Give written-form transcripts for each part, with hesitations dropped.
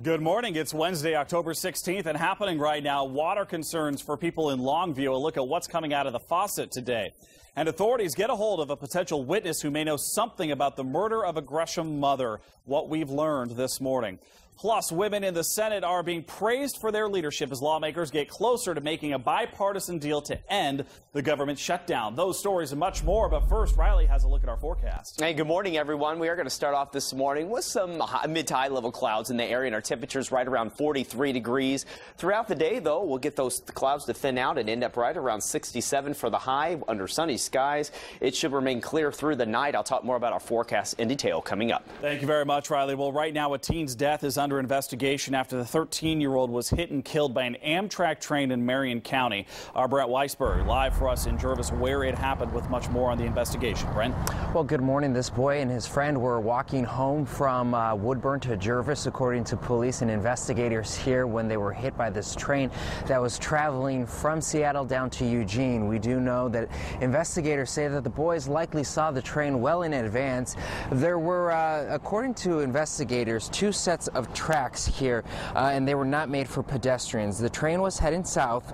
Good morning. It's Wednesday, October 16th, and happening right now, water concerns for people in Longview. A look at what's coming out of the faucet today. And authorities get a hold of a potential witness who may know something about the murder of a Gresham mother, what we've learned this morning. Plus, women in the Senate are being praised for their leadership as lawmakers get closer to making a bipartisan deal to end the government shutdown. Those stories and much more. But first, Riley has a look at our forecast. Hey, good morning, everyone. We are going to start off this morning with some mid to high level clouds in the area, and our temperatures right around 43 degrees. Throughout the day, though, we'll get those clouds to thin out and end up right around 67 for the high under sunny skies. It should remain clear through the night. I'll talk more about our forecast in detail coming up. Thank you very much, Riley. Well, right now, a teen's death is under investigation after the 13-year-old was hit and killed by an Amtrak train in Marion County. Our Brent Weisberg live for us in Jervis where it happened with much more on the investigation. Brent? Well, good morning. This boy and his friend were walking home from Woodburn to Jervis, according to police and investigators here, when they were hit by this train that was traveling from Seattle down to Eugene. We do know that investigators say that the boys likely saw the train well in advance. There were, according to investigators, two sets of tracks here, and they were not made for pedestrians. The train was heading south.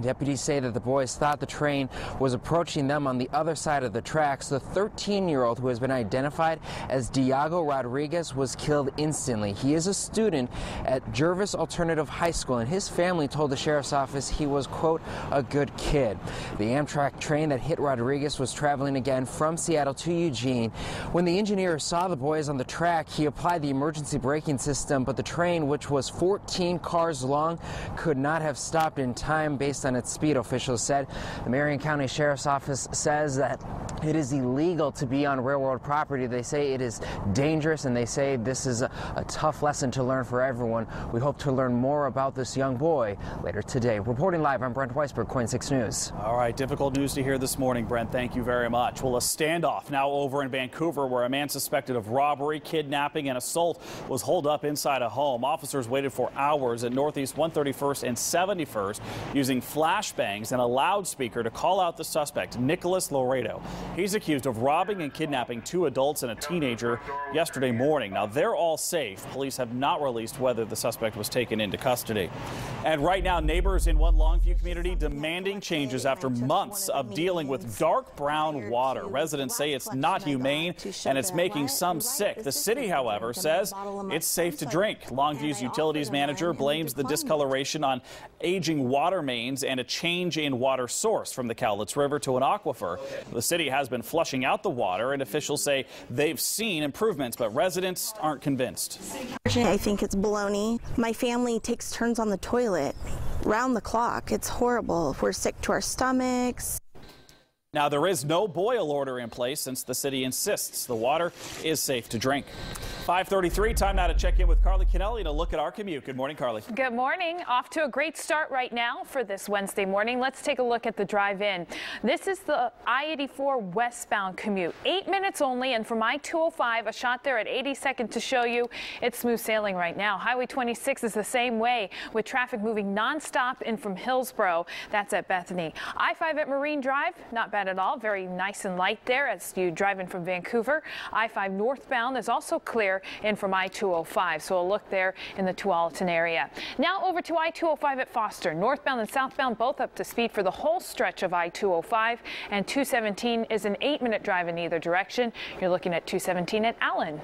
Deputies say that the boys thought the train was approaching them on the other side of the tracks. The 13-year-old, who has been identified as Diago Rodriguez, was killed instantly. He is a student at Jervis Alternative High School, and his family told the sheriff's office he was, quote, a good kid. The Amtrak train that hit Rodriguez was traveling again from Seattle to Eugene. When the engineer saw the boys on the track, he applied the emergency braking system, but the train, which was 14 cars long, could not have stopped in time based on its speed, officials said. The Marion County Sheriff's Office says that it is illegal to be on railroad property. They say it is dangerous, and they say this is a tough lesson to learn for everyone. We hope to learn more about this young boy later today. Reporting live, I'm Brent Weisberg, KOIN 6 News. All right, difficult news to hear this morning, Brent. Thank you very much. Well, a standoff now over in Vancouver, where a man suspected of robbery, kidnapping, and assault was holed up inside a home. Officers waited for hours at Northeast 131st and 71st using flashbangs and a loudspeaker to call out the suspect, Nicholas Laredo. He's accused of robbing and kidnapping two adults and a teenager yesterday morning. Now, they're all safe. Police have not released whether the suspect was taken into custody. And right now, neighbors in one Longview community demanding changes after months of dealing with dark brown water. Residents say it's not humane and it's making some sick. The city, however, says it's safe to drink. Longview's utilities manager blames the discoloration on aging water mains and a change in water source from the Cowlitz River to an aquifer. The city has been flushing out the water, and officials say they've seen improvements, but residents aren't convinced. I think it's baloney. My family takes turns on the toilet round the clock. It's horrible. We're sick to our stomachs. Now, there is no boil order in place since the city insists the water is safe to drink. 5:33, time now to check in with Carly Kennelly and a look at our commute. Good morning, Carly. Good morning. Off to a great start right now for this Wednesday morning. Let's take a look at the drive-in. This is the I-84 westbound commute. 8 minutes only, and from I-205, a shot there at 82nd to show you it's smooth sailing right now. Highway 26 is the same way, with traffic moving nonstop in from Hillsborough. That's at Bethany. I-5 at Marine Drive, not bad at all. Very nice and light there as you drive in from Vancouver. I-5 northbound is also clear in from I-205, so a look there in the Tualatin area. Now over to I-205 at Foster. Northbound and southbound both up to speed for the whole stretch of I-205, and 217 is an 8-minute drive in either direction. You're looking at 217 at Allen.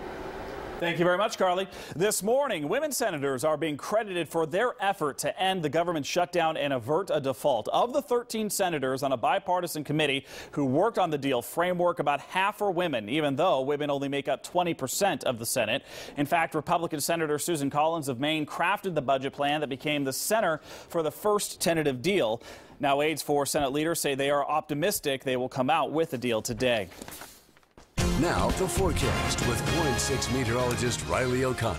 Thank you very much, Carly. This morning, women senators are being credited for their effort to end the government shutdown and avert a default. Of the 13 senators on a bipartisan committee who worked on the deal framework, about half are women, even though women only make up 20% of the Senate. In fact, Republican Senator Susan Collins of Maine crafted the budget plan that became the center for the first tentative deal. Now, aides for Senate leaders say they are optimistic they will come out with a deal today. Now, the forecast with KOIN 6 meteorologist Riley O'Connor.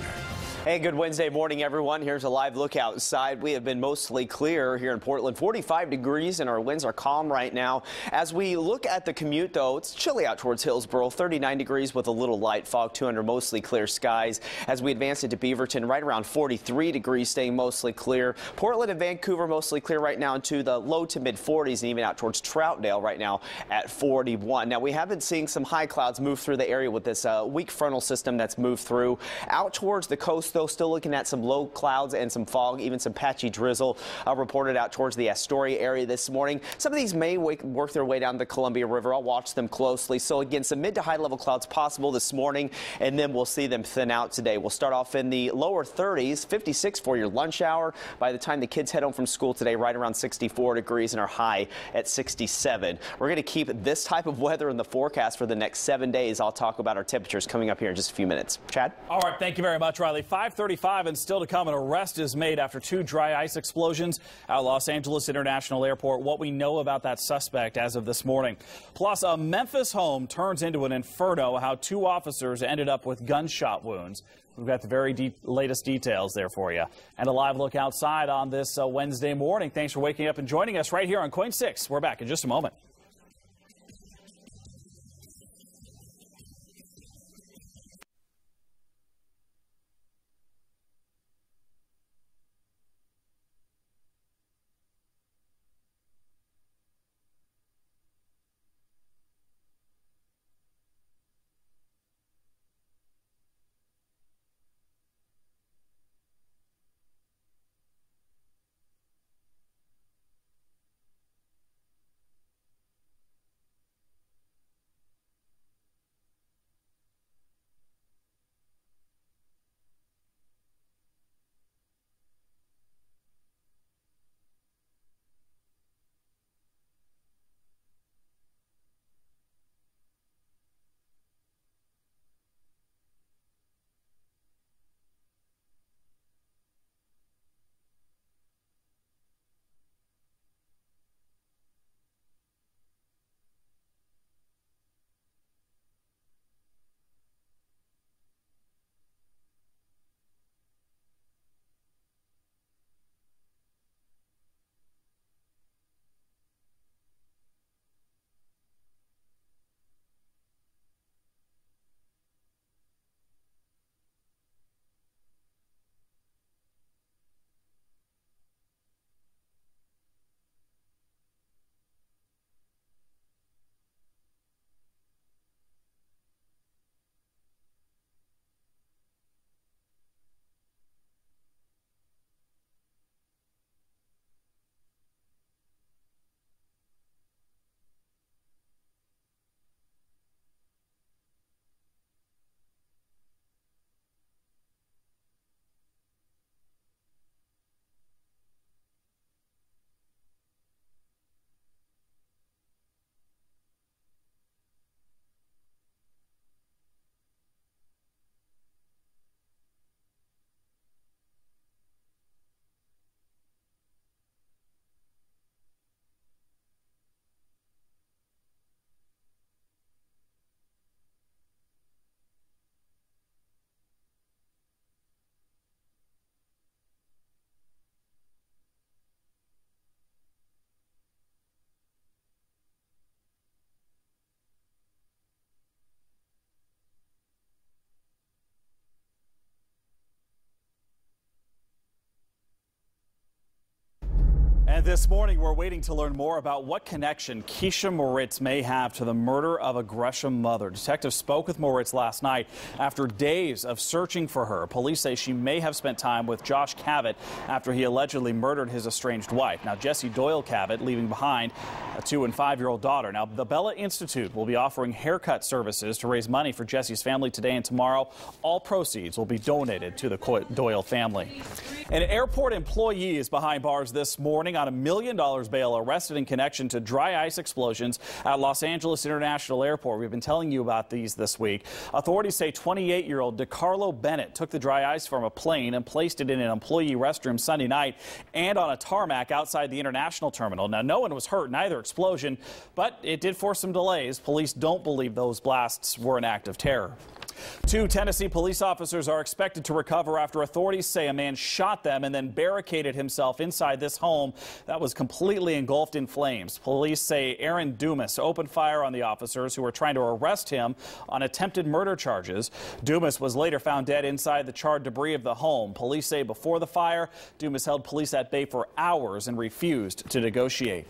Hey, good Wednesday morning, everyone. Here's a live look outside. We have been mostly clear here in Portland, 45 degrees, and our winds are calm right now. As we look at the commute, though, it's chilly out towards Hillsborough, 39 degrees with a little light fog, 200 mostly clear skies. As we advance into Beaverton, right around 43 degrees, staying mostly clear. Portland and Vancouver mostly clear right now into the low to mid 40s, and even out towards Troutdale right now at 41. Now, we have been seeing some high clouds move through the area with this weak frontal system that's moved through. Out towards the coast, though, still looking at some low clouds and some fog, even some patchy drizzle reported out towards the Astoria area this morning. Some of these may work their way down the Columbia River. I'll watch them closely. So again, some mid to high level clouds possible this morning, and then we'll see them thin out today. We'll start off in the lower 30s, 56 for your lunch hour. By the time the kids head home from school today, right around 64 degrees, and our high at 67. We're going to keep this type of weather in the forecast for the next 7 days. I'll talk about our temperatures coming up here in just a few minutes. Chad? All right, thank you very much, Riley. 5:35 and still to come, an arrest is made after 2 dry ice explosions at Los Angeles International Airport. What we know about that suspect as of this morning. Plus, a Memphis home turns into an inferno, how 2 officers ended up with gunshot wounds. We've got the very latest details there for you. And a live look outside on this Wednesday morning. Thanks for waking up and joining us right here on KOIN 6. We're back in just a moment. And this morning, we're waiting to learn more about what connection Keisha Moritz may have to the murder of a Gresham mother. Detectives spoke with Moritz last night after days of searching for her. Police say she may have spent time with Josh Cavett after he allegedly murdered his estranged wife. Now, Jesse Doyle Cavett leaving behind a 2- and 5-year-old daughter. Now, the Bella Institute will be offering haircut services to raise money for Jesse's family today and tomorrow. All proceeds will be donated to the Doyle family. An airport employee is behind bars this morning on $1 million bail, arrested in connection to dry ice explosions at Los Angeles International Airport. We've been telling you about these this week. Authorities say 28-year-old DeCarlo Bennett took the dry ice from a plane and placed it in an employee restroom Sunday night and on a tarmac outside the international terminal. Now, no one was hurt in either explosion, but it did force some delays. Police don't believe those blasts were an act of terror. 2 Tennessee police officers are expected to recover after authorities say a man shot them and then barricaded himself inside this home that was completely engulfed in flames. Police say Aaron Dumas opened fire on the officers who were trying to arrest him on attempted murder charges. Dumas was later found dead inside the charred debris of the home. Police say before the fire, Dumas held police at bay for hours and refused to negotiate.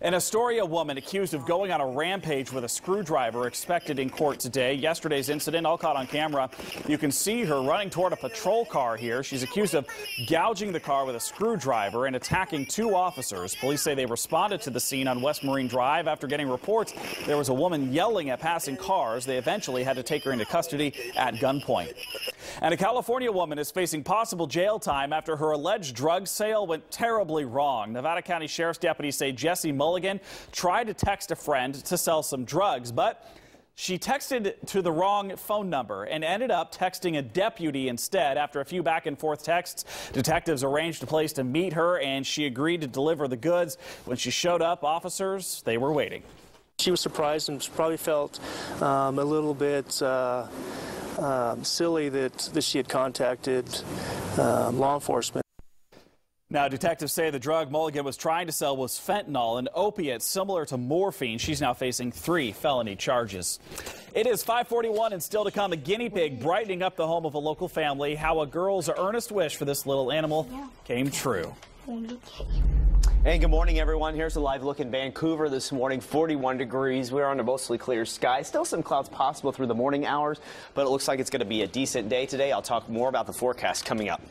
An Astoria woman accused of going on a rampage with a screwdriver expected in court today. Yesterday's incident all caught on camera. You can see her running toward a patrol car here. She's accused of gouging the car with a screwdriver and attacking 2 officers. Police say they responded to the scene on West Marine Drive after getting reports there was a woman yelling at passing cars. They eventually had to take her into custody at gunpoint. And a California woman is facing possible jail time after her alleged drug sale went terribly wrong. Nevada County Sheriff's deputies say Jesse Mulligan tried to text a friend to sell some drugs, but she texted to the wrong phone number and ended up texting a deputy instead. After a few back and forth texts, detectives arranged a place to meet her and she agreed to deliver the goods. When she showed up, officers, they were waiting. She was surprised and probably felt a little bit silly that she had contacted law enforcement. Now, detectives say the drug Mulligan was trying to sell was fentanyl, an opiate similar to morphine. She's now facing 3 felony charges. It is 5:41 and still to come, a guinea pig brightening up the home of a local family. How a girl's earnest wish for this little animal came true. And good morning, everyone. Here's a live look in Vancouver this morning. 41 degrees. We're under mostly clear skies. Still some clouds possible through the morning hours, but it looks like it's going to be a decent day today. I'll talk more about the forecast coming up.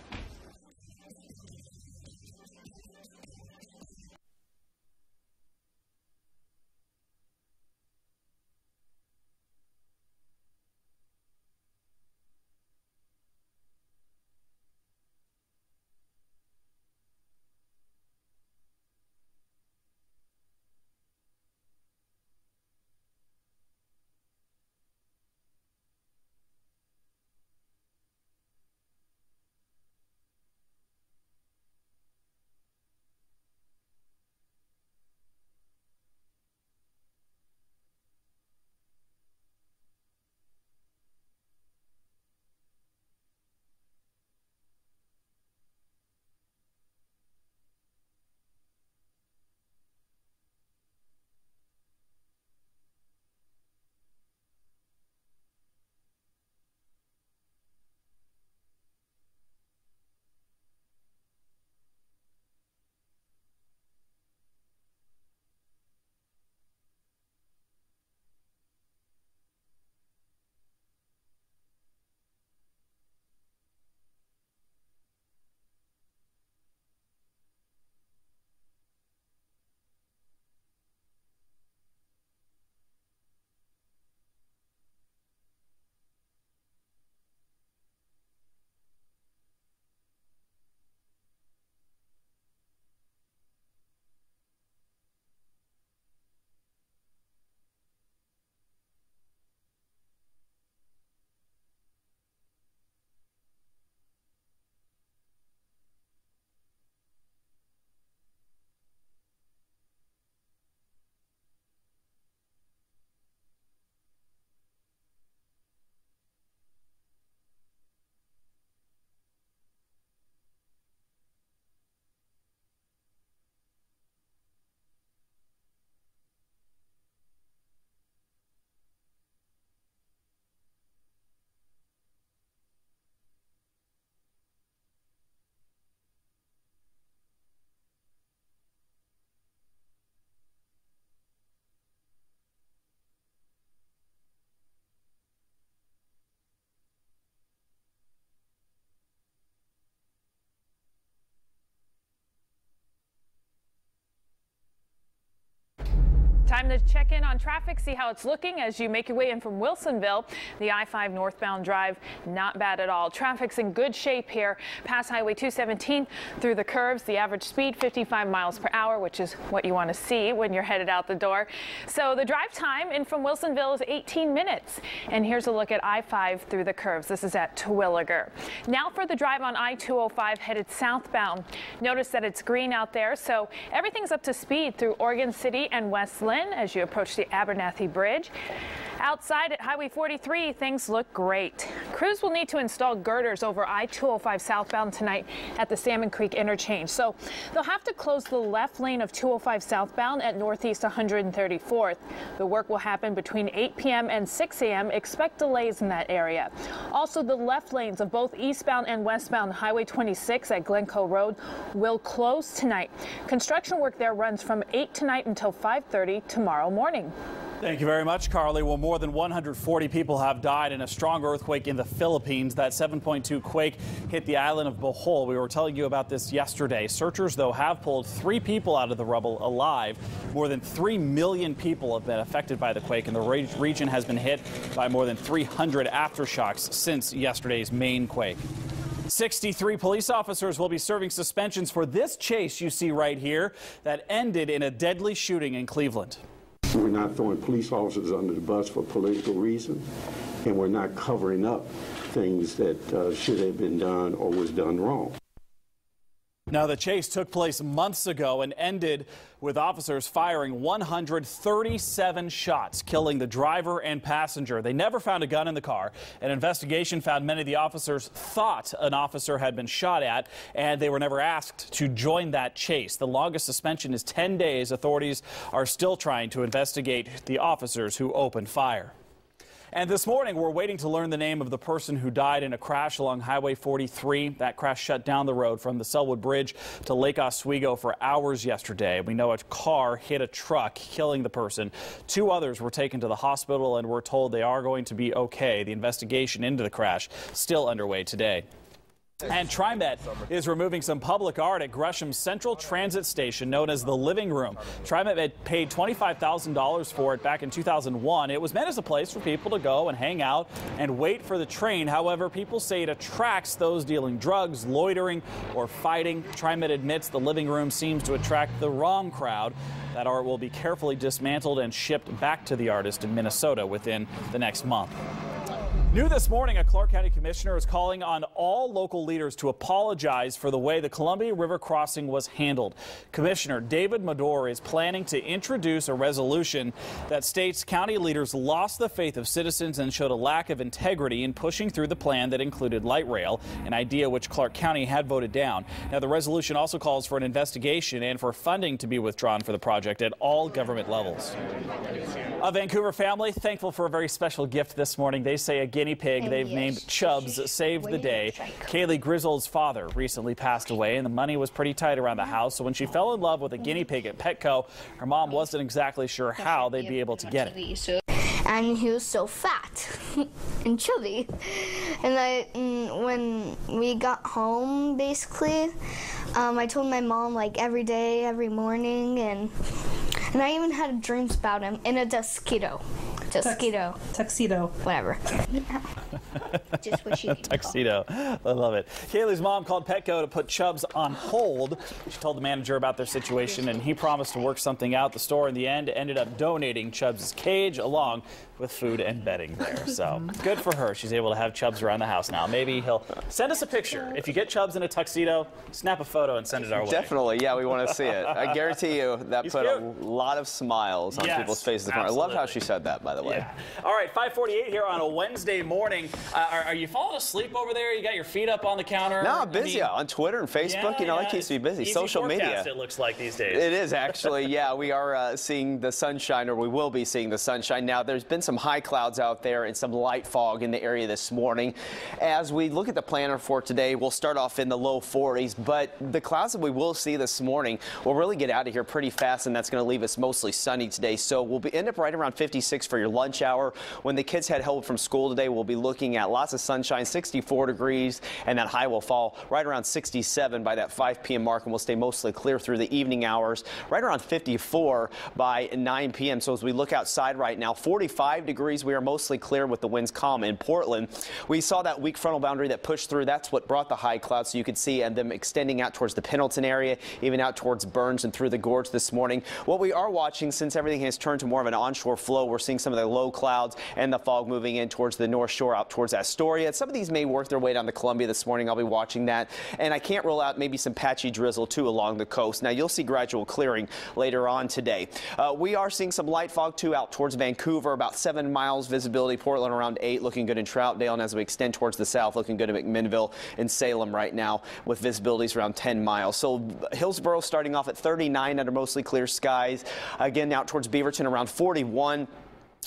Time to check in on traffic, see how it's looking as you make your way in from Wilsonville. The I-5 northbound drive, not bad at all. Traffic's in good shape here past Highway 217 through the curves. The average speed 55 miles per hour, which is what you want to see when you're headed out the door. So the drive time in from Wilsonville is 18 minutes. And here's a look at I-5 through the curves. This is at Terwilliger. Now for the drive on I-205 headed southbound. Notice that it's green out there, so everything's up to speed through Oregon City and West Lynn. southbound as you approach the Abernathy Bridge. Outside at Highway 43, things look great. Crews will need to install girders over I-205 southbound tonight at the Salmon Creek interchange. So they'll have to close the left lane of 205 southbound at Northeast 134th. The work will happen between 8 p.m. and 6 a.m. Expect delays in that area. Also, the left lanes of both eastbound and westbound Highway 26 at Glencoe Road will close tonight. Construction work there runs from 8 tonight until 5:30 tomorrow morning. Thank you very much, Carly. Well, more than 140 people have died in a strong earthquake in the Philippines. That 7.2 quake hit the island of Bohol. We were telling you about this yesterday. Searchers, though, have pulled 3 people out of the rubble alive. More than 3 million people have been affected by the quake, and the region has been hit by more than 300 aftershocks since yesterday's main quake. 63 police officers will be serving suspensions for this chase you see right here that ended in a deadly shooting in Cleveland. We're not throwing police officers under the bus for political reasons, and we're not covering up things that should have been done or was done wrong. Now, the chase took place months ago and ended with officers firing 137 shots, killing the driver and passenger. They never found a gun in the car. An investigation found many of the officers thought an officer had been shot at, and they were never asked to join that chase. The longest suspension is 10 days. Authorities are still trying to investigate the officers who opened fire. And this morning, we're waiting to learn the name of the person who died in a crash along Highway 43. That crash shut down the road from the Selwood Bridge to Lake Oswego for hours yesterday. We know a car hit a truck, killing the person. 2 others were taken to the hospital, and we're told they are going to be okay. The investigation into the crash still underway today. And TriMet is removing some public art at Gresham's Central Transit Station known as the Living Room. TriMet had paid $25,000 for it back in 2001. It was meant as a place for people to go and hang out and wait for the train. However, people say it attracts those dealing drugs, loitering, or fighting. TriMet admits the Living Room seems to attract the wrong crowd. That art will be carefully dismantled and shipped back to the artist in Minnesota within the next month. New this morning, a Clark County commissioner is calling on all local leaders to apologize for the way the Columbia River crossing was handled. Commissioner David Madore is planning to introduce a resolution that states county leaders lost the faith of citizens and showed a lack of integrity in pushing through the plan that included light rail, an idea which Clark County had voted down. Now, the resolution also calls for an investigation and for funding to be withdrawn for the project at all government levels. A Vancouver family thankful for a very special gift this morning. They say a guinea pig they've named Chubbs saved the day. Kaylee Grizzle's father recently passed away, and the money was pretty tight around the house. So when she fell in love with a guinea pig at Petco, her mom wasn't exactly sure how they'd be able to get it. And he was so fat and chubby. And when we got home, basically, I told my mom like every day, every morning, and I even had dreams about him in a tuxedo. Tuxedo. Whatever. Just what she tuxedo. I love it. Kaylee's mom called Petco to put Chubbs on hold. She told the manager about their situation, and he promised to work something out. The store, in the end, ended up donating Chubbs' cage along with food and bedding there. So good for her. She's able to have Chubbs around the house now. Maybe he'll send us a picture. If you get Chubbs in a tuxedo, snap a photo and send it our way. Definitely. Yeah, we want to see it. I guarantee you that put a lot of smiles on people's faces this morning. I love how she said that, by the way. Yeah. All right, 5:48 here on a Wednesday morning. Are you falling asleep over there? You got your feet up on the counter? No, I'm busy on Twitter and Facebook. That keeps me busy. Easy social media. It looks like these days. It is actually. Yeah, we are seeing the sunshine, or we will be seeing the sunshine. Now, there's been some high clouds out there and some light fog in the area this morning. As we look at the planner for today, we'll start off in the low 40s, but the clouds that we will see this morning will really get out of here pretty fast, and that's going to leave us mostly sunny today. So we'll end up right around 56 for your lunch hour. When the kids head home from school today, we'll be looking at lots of sunshine, 64 degrees, and that high will fall right around 67 by that 5 p.m. mark, and we'll stay mostly clear through the evening hours, right around 54 by 9 p.m. So as we look outside right now, 45 degrees. We are mostly clear with the winds calm in Portland. We saw that weak frontal boundary that pushed through. That's what brought the high clouds, so you could see and them extending out towards the Pendleton area, even out towards Burns and through the gorge this morning. What we are watching, since everything has turned to more of an onshore flow, we're seeing some of the low clouds and the fog moving in towards the North Shore out towards Astoria. Some of these may work their way down to Columbia this morning. I'll be watching that. And I can't rule out maybe some patchy drizzle, too, along the coast. Now, you'll see gradual clearing later on today. We are seeing some light fog, too, out towards Vancouver, about 7 miles visibility. Portland around 8, looking good in Troutdale. And as we extend towards the south, looking good in McMinnville and Salem right now with visibilities around 10 miles. So Hillsborough starting off at 39 under mostly clear skies. Again, out towards Beaverton around 41.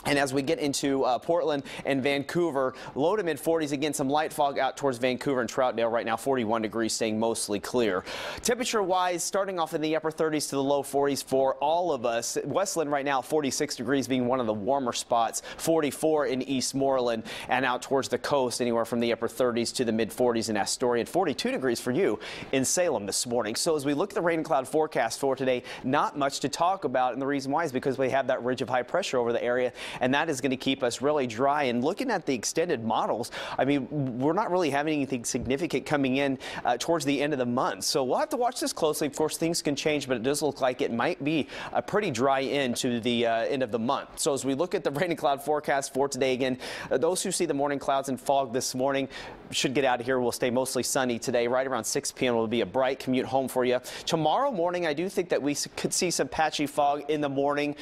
And as we get into Portland and Vancouver, low to mid 40s. Again, some light fog out towards Vancouver and Troutdale right now, 41 degrees, staying mostly clear. Temperature-wise, starting off in the upper 30s to the low 40s for all of us. Westland right now, 46 degrees being one of the warmer spots, 44 in Eastmoreland, and out towards the coast, anywhere from the upper 30s to the mid 40s in Astoria, and 42 degrees for you in Salem this morning. So as we look at the rain and cloud forecast for today, not much to talk about, and the reason why is because we have that ridge of high pressure over the area, and that is going to keep us really dry. And looking at the extended models, I mean, we're not really having anything significant coming in towards the end of the month. So we'll have to watch this closely. Of course, things can change, but it does look like it might be a pretty dry end to the end of the month. So as we look at the rain and cloud forecast for today, again, those who see the morning clouds and fog this morning should get out of here. We'll stay mostly sunny today. Right around 6 p.m. will be a bright commute home for you. Tomorrow morning, I do think that we could see some patchy fog in the morning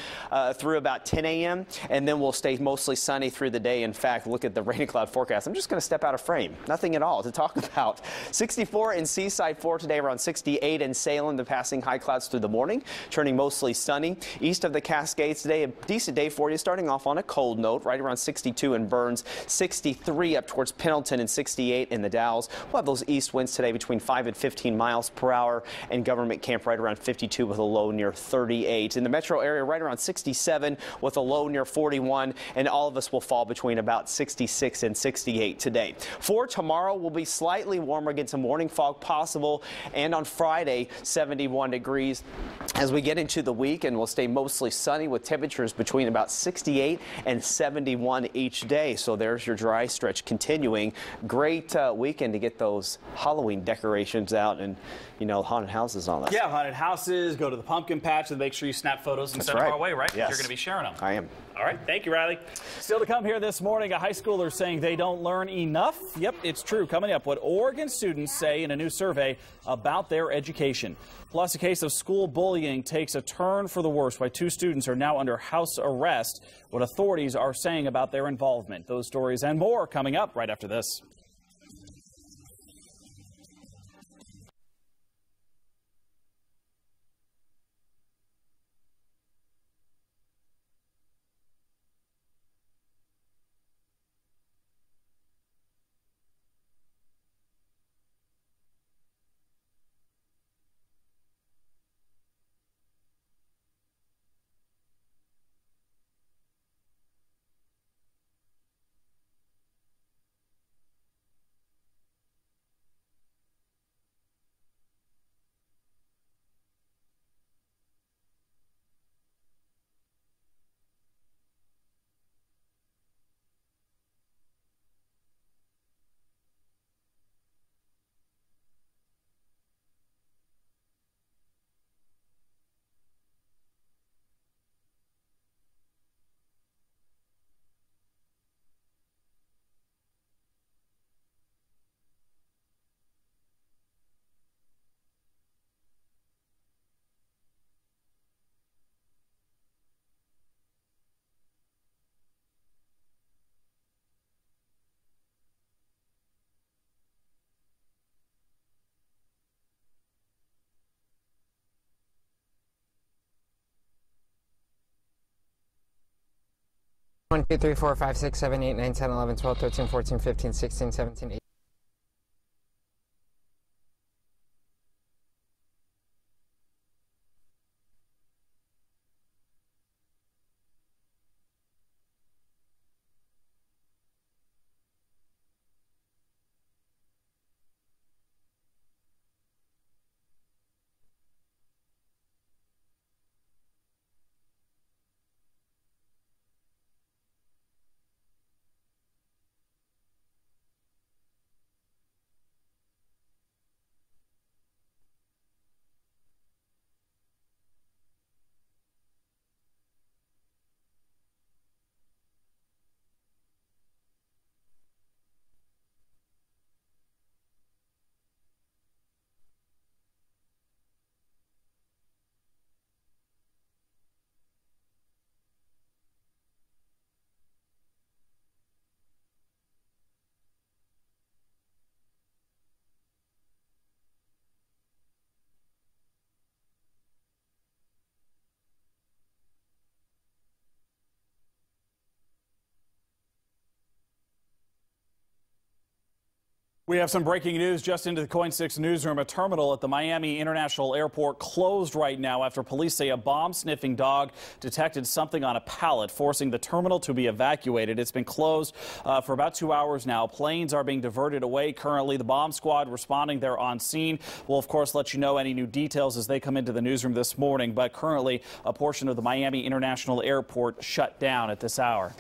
through about 10 a.m. and then we'll stay mostly sunny through the day. In fact, look at the rain and cloud forecast. I'm just going to step out of frame. Nothing at all to talk about. 64 in Seaside for today, around 68 in Salem. The passing high clouds through the morning, turning mostly sunny. East of the Cascades today, a decent day for you, starting off on a cold note, right around 62 in Burns, 63 up towards Pendleton, and 68 in the Dalles. We'll have those east winds today between 5 and 15 miles per hour, and Government Camp right around 52 with a low near 38. In the metro area, right around 67 with a low near 41, and all of us will fall between about 66 and 68 today. For tomorrow, we'll be slightly warmer, again, some morning fog possible, and on Friday, 71 degrees. As we get into the weekend, we'll stay mostly sunny with temperatures between about 68 and 71 each day. So there's your dry stretch continuing. Great weekend to get those Halloween decorations out and, you know, haunted houses on us. Yeah, haunted houses, go to the pumpkin patch, and make sure you snap photos and send them our way, right? Yes. You're going to be sharing them. I am. All right. Thank you, Riley. Still to come here this morning, a high schooler saying they don't learn enough. Yep, it's true. Coming up, what Oregon students say in a new survey about their education. Plus, a case of school bullying takes a turn for the worse, why 2 students are now under house arrest. What authorities are saying about their involvement. Those stories and more coming up right after this. One, 2, 3, 4, 5, 6, 7, 8, 9, 10, 11, 12, 13, 14, 15, 16, 17, 18. We have some breaking news just into the KOIN 6 newsroom. A terminal at the Miami International Airport closed right now after police say a bomb-sniffing dog detected something on a pallet, forcing the terminal to be evacuated. It's been closed for about 2 hours now. Planes are being diverted away currently. The bomb squad responding there on scene. We'll, of course, let you know any new details as they come into the newsroom this morning. But currently, a portion of the Miami International Airport shut down at this hour.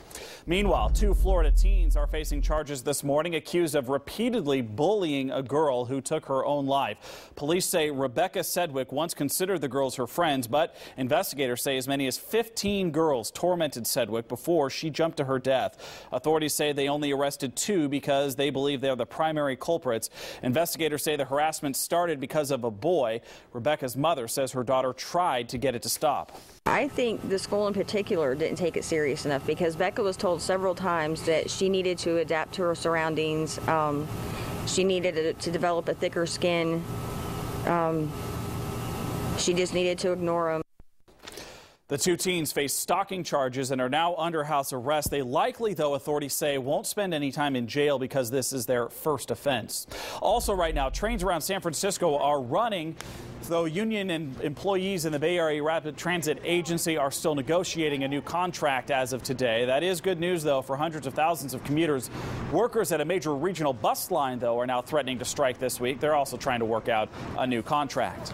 Meanwhile, 2 Florida teens are facing charges this morning, accused of repeatedly bullying a girl who took her own life. Police say Rebecca Sedgwick once considered the girls her friends, but investigators say as many as 15 girls tormented Sedgwick before she jumped to her death. Authorities say they only arrested 2 because they believe they're the primary culprits. Investigators say the harassment started because of a boy. Rebecca's mother says her daughter tried to get it to stop. I think the school in particular didn't take it serious enough, because Becca was told several times that she needed to adapt to her surroundings. She needed to develop a thicker skin. She just needed to ignore them. The 2 teens face stalking charges and are now under house arrest. They likely, though, authorities say, won't spend any time in jail because this is their first offense. Also right now, trains around San Francisco are running, though union and employees in the Bay Area Rapid Transit Agency are still negotiating a new contract as of today. That is good news, though, for hundreds of thousands of commuters. Workers at a major regional bus line, though, are now threatening to strike this week. They're also trying to work out a new contract.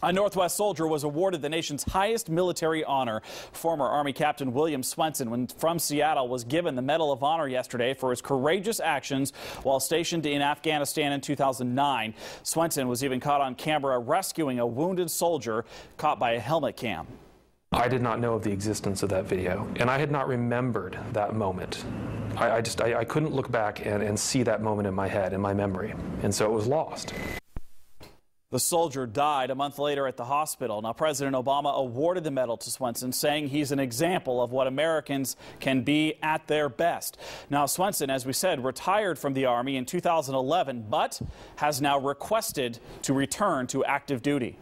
A Northwest soldier was awarded the nation's highest military honor. Former Army Captain William Swenson from Seattle was given the Medal of Honor yesterday for his courageous actions while stationed in Afghanistan in 2009. Swenson was even caught on camera rescuing a wounded soldier caught by a helmet cam. I did not know of the existence of that video, and I had not remembered that moment. I couldn't look back and see that moment in my head, in my memory, and so it was lost. The soldier died a month later at the hospital. Now, President Obama awarded the medal to Swenson, saying he's an example of what Americans can be at their best. Now, Swenson, as we said, retired from the Army in 2011, but has now requested to return to active duty.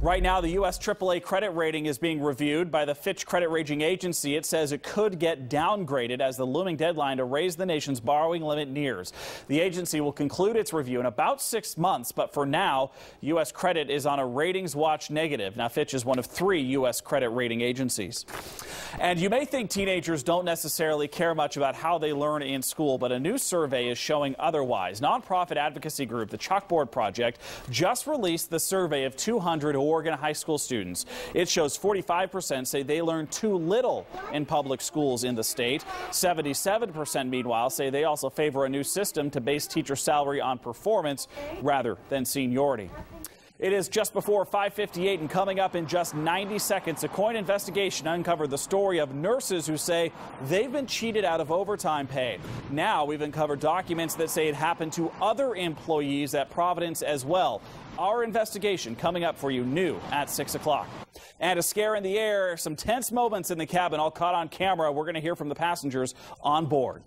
Right now, the U.S. AAA credit rating is being reviewed by the Fitch credit rating agency. It says it could get downgraded as the looming deadline to raise the nation's borrowing limit nears. The agency will conclude its review in about 6 months, but for now, U.S. credit is on a ratings watch negative. Now, Fitch is one of 3 U.S. credit rating agencies. And you may think teenagers don't necessarily care much about how they learn in school, but a new survey is showing otherwise. Nonprofit advocacy group, the Chalkboard Project, just released the survey of 200 Oregon high school students. It shows 45% say they learn too little in public schools in the state. 77%, meanwhile, say they also favor a new system to base teacher salary on performance rather than seniority. It is just before 5:58, and coming up in just 90 seconds, a KOIN investigation uncovered the story of nurses who say they've been cheated out of overtime pay. Now we've uncovered documents that say it happened to other employees at Providence as well. Our investigation coming up for you new at 6 o'clock. And a scare in the air, some tense moments in the cabin all caught on camera. We're going to hear from the passengers on board.